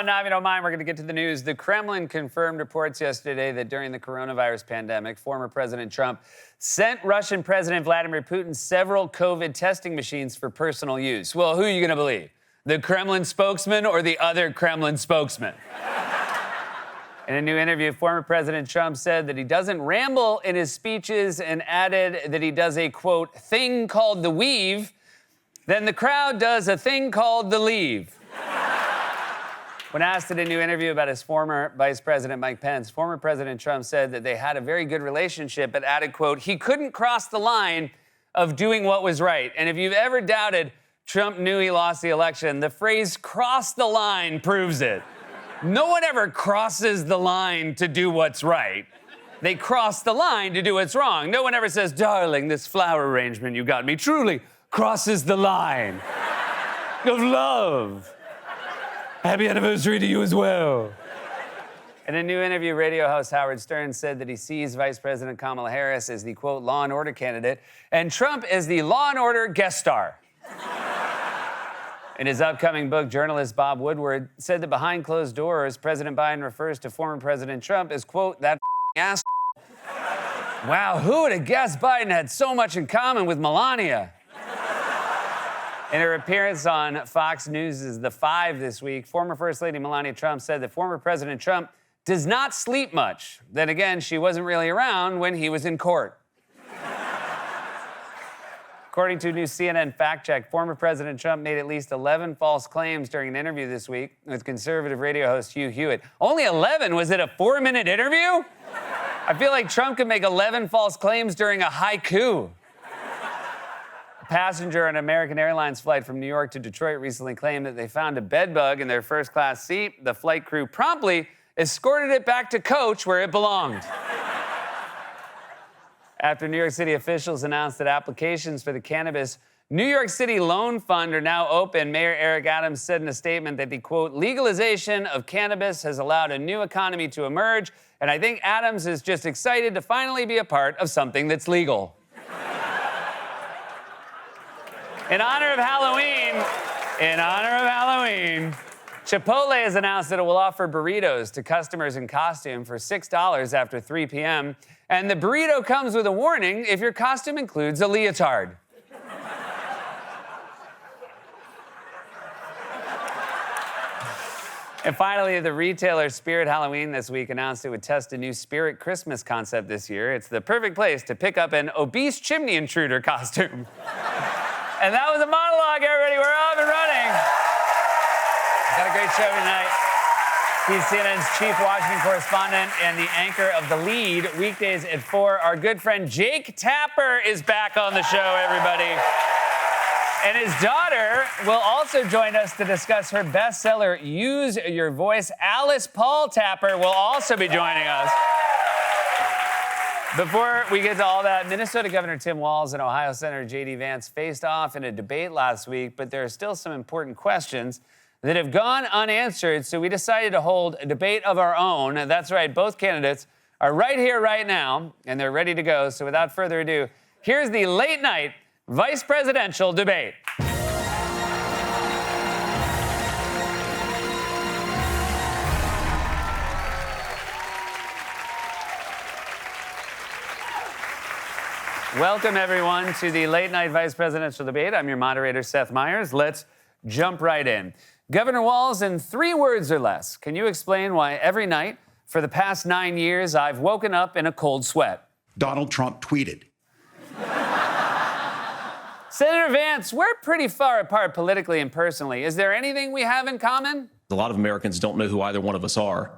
now, if you don't mind, we're going to get to the news. The Kremlin confirmed reports yesterday that during the coronavirus pandemic, former President Trump sent Russian President Vladimir Putin several COVID testing machines for personal use. Well, who are you going to believe? The Kremlin spokesman or the other Kremlin spokesman? In a new interview, former President Trump said that he doesn't ramble in his speeches and added that he does a, quote, thing called the weave. Then the crowd does a thing called the leave. When asked in a new interview about his former Vice President Mike Pence, former President Trump said that they had a very good relationship, but added, quote, he couldn't cross the line of doing what was right. And if you've ever doubted Trump knew he lost the election, the phrase cross the line proves it. No one ever crosses the line to do what's right. They cross the line to do what's wrong. No one ever says, darling, this flower arrangement you got me truly crosses the line of love. Happy anniversary to you as well. In a new interview, radio host Howard Stern said that he sees Vice President Kamala Harris as the, quote, law and order candidate, and Trump as the law and order guest star. In his upcoming book, journalist Bob Woodward said that behind closed doors, President Biden refers to former President Trump as, quote, that ass. Wow, who would have guessed Biden had so much in common with Melania? In her appearance on Fox News' The Five this week, former First Lady Melania Trump said that former President Trump does not sleep much. Then again, she wasn't really around when he was in court. According to a new CNN fact check, former President Trump made at least 11 false claims during an interview this week with conservative radio host Hugh Hewitt. Only 11? Was it a 4-minute interview? I feel like Trump could make 11 false claims during a haiku. A passenger on an American Airlines flight from New York to Detroit recently claimed that they found a bed bug in their first-class seat. The flight crew promptly escorted it back to coach where it belonged. After New York City officials announced that applications for the Cannabis New York City Loan Fund are now open, Mayor Eric Adams said in a statement that the, quote, legalization of cannabis has allowed a new economy to emerge, and I think Adams is just excited to finally be a part of something that's legal. In honor of Halloween, Chipotle has announced that it will offer burritos to customers in costume for $6 after 3 p.m., and the burrito comes with a warning if your costume includes a leotard. And finally, the retailer Spirit Halloween this week announced it would test a new Spirit Christmas concept this year. It's the perfect place to pick up an obese chimney intruder costume. And that was a monologue, everybody. We're off and running. Got a great show tonight. He's CNN's chief Washington correspondent and the anchor of The Lead, weekdays at 4. Our good friend Jake Tapper is back on the show, everybody. And his daughter will also join us to discuss her bestseller, Use Your Voice. Alice Paul Tapper will also be joining us. Before we get to all that, Minnesota Governor Tim Walz and Ohio Senator J.D. Vance faced off in a debate last week, but there are still some important questions that have gone unanswered, so we decided to hold a debate of our own. And that's right, both candidates are right here, right now, and they're ready to go. So without further ado, here's the late night vice presidential debate. Welcome, everyone, to the late night vice presidential debate. I'm your moderator, Seth Meyers. Let's jump right in. Governor Walz, in 3 words or less, can you explain why every night for the past 9 years I've woken up in a cold sweat? Donald Trump tweeted. Senator Vance, we're pretty far apart politically and personally. Is there anything we have in common? A lot of Americans don't know who either one of us are.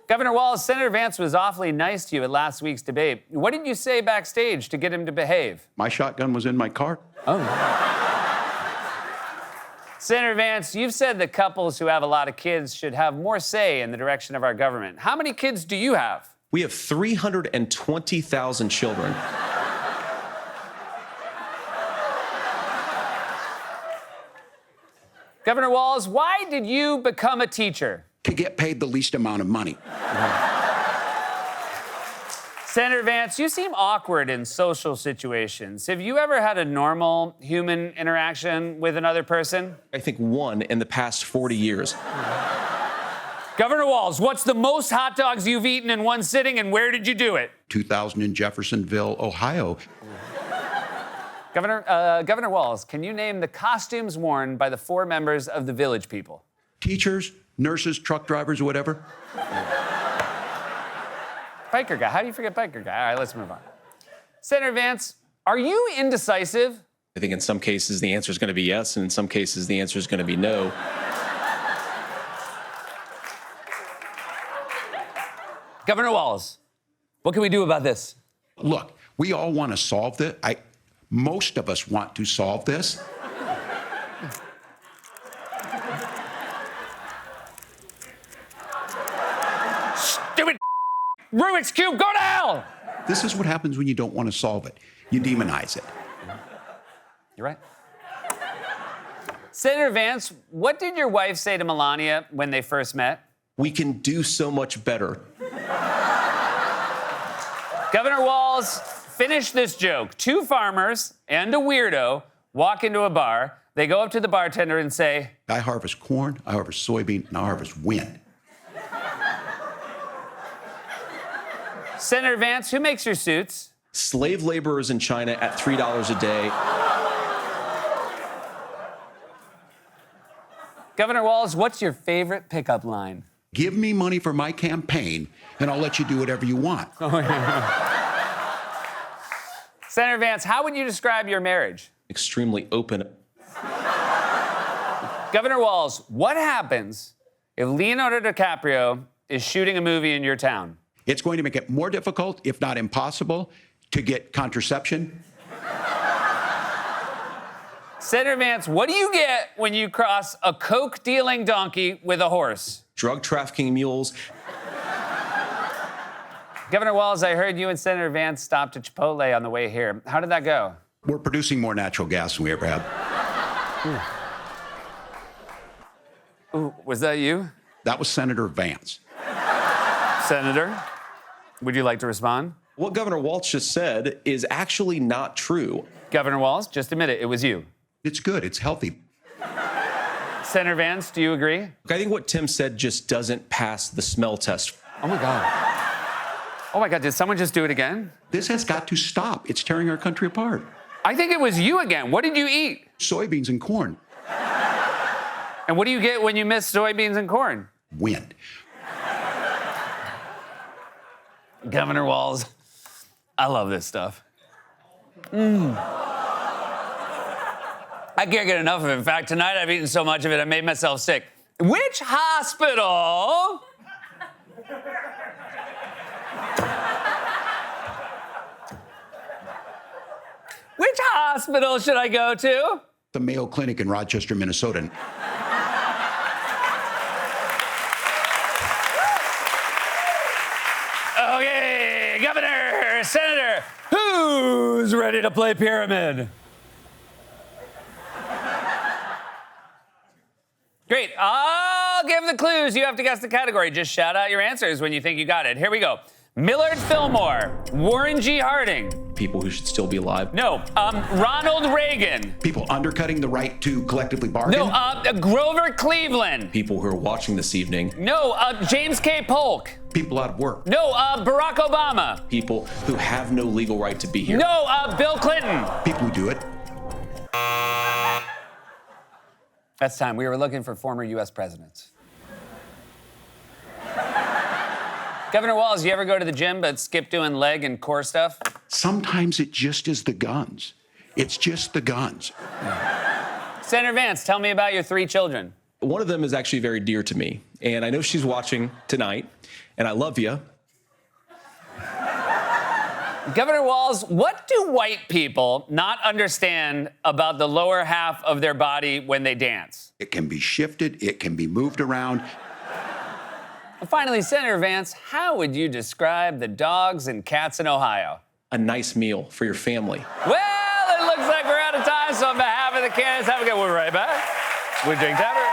Governor Walz, Senator Vance was awfully nice to you at last week's debate. What did you say backstage to get him to behave? My shotgun was in my car. Oh. Senator Vance, you've said that couples who have a lot of kids should have more say in the direction of our government. How many kids do you have? We have 320,000 children. Governor Walz, why did you become a teacher? To get paid the least amount of money. Senator Vance, you seem awkward in social situations. Have you ever had a normal human interaction with another person? I think one in the past 40 years. Governor Walz, what's the most hot dogs you've eaten in one sitting, and where did you do it? 2000 in Jeffersonville, Ohio. Governor Walz, can you name the costumes worn by the 4 members of the Village People? Teachers, nurses, truck drivers, whatever. Biker guy. How do you forget biker guy? All right, let's move on. Senator Vance, are you indecisive? I think in some cases the answer is going to be yes, and in some cases the answer is going to be no. Governor Walz, what can we do about this? Look, we all want to solve this. Most of us want to solve this. Stupid Rubik's Cube, go to hell! This is what happens when you don't want to solve it. You demonize it. You're right. Senator Vance, what did your wife say to Melania when they first met? We can do so much better. Governor Walz, finish this joke. 2 farmers and a weirdo walk into a bar. They go up to the bartender and say, I harvest corn, I harvest soybean, and I harvest wind. Senator Vance, who makes your suits? Slave laborers in China at $3 a day. Governor Walz, what's your favorite pickup line? Give me money for my campaign, and I'll let you do whatever you want. Senator Vance, how would you describe your marriage? Extremely open. Governor Walz, what happens if Leonardo DiCaprio is shooting a movie in your town? It's going to make it more difficult, if not impossible, to get contraception. Senator Vance, what do you get when you cross a coke-dealing donkey with a horse? Drug trafficking mules. Governor Walz, I heard you and Senator Vance stopped at Chipotle on the way here. How did that go? We're producing more natural gas than we ever have. Ooh, was that you? That was Senator Vance. Senator, would you like to respond? What Governor Walz just said is actually not true. Governor Walz, just admit it was you. It's good, it's healthy. Senator Vance, do you agree? I think what Tim said just doesn't pass the smell test. Oh my God. Oh my God, did someone just do it again? This has got to stop. It's tearing our country apart. I think it was you again. What did you eat? Soybeans and corn. And what do you get when you miss soybeans and corn? Wind. Governor Walz, I love this stuff. I can't get enough of it. In fact, tonight I've eaten so much of it I made myself sick. Which hospital should I go to? The Mayo Clinic in Rochester, Minnesota. Okay, Governor, Senator, who's ready to play pyramid? Great. I'll give the clues. You have to guess the category. Just shout out your answers when you think you got it. Here we go. Millard Fillmore, Warren G. Harding. People who should still be alive. No, Ronald Reagan. People undercutting the right to collectively bargain. No, Grover Cleveland. People who are watching this evening. No, James K. Polk. People out of work. No, Barack Obama. People who have no legal right to be here. No, Bill Clinton. People who do it. That's time. We were looking for former U.S. presidents. Governor Walz, you ever go to the gym but skip doing leg and core stuff? Sometimes it just is the guns. It's just the guns. Senator Vance, tell me about your 3 children. One of them is actually very dear to me, and I know she's watching tonight, and I love you. Governor Walz, what do white people not understand about the lower half of their body when they dance? It can be shifted, it can be moved around. And finally, Senator Vance, how would you describe the dogs and cats in Ohio? A nice meal for your family. Well, it looks like we're out of time, so on behalf of the candidates, have a good one. We're right back with Drink Tavern.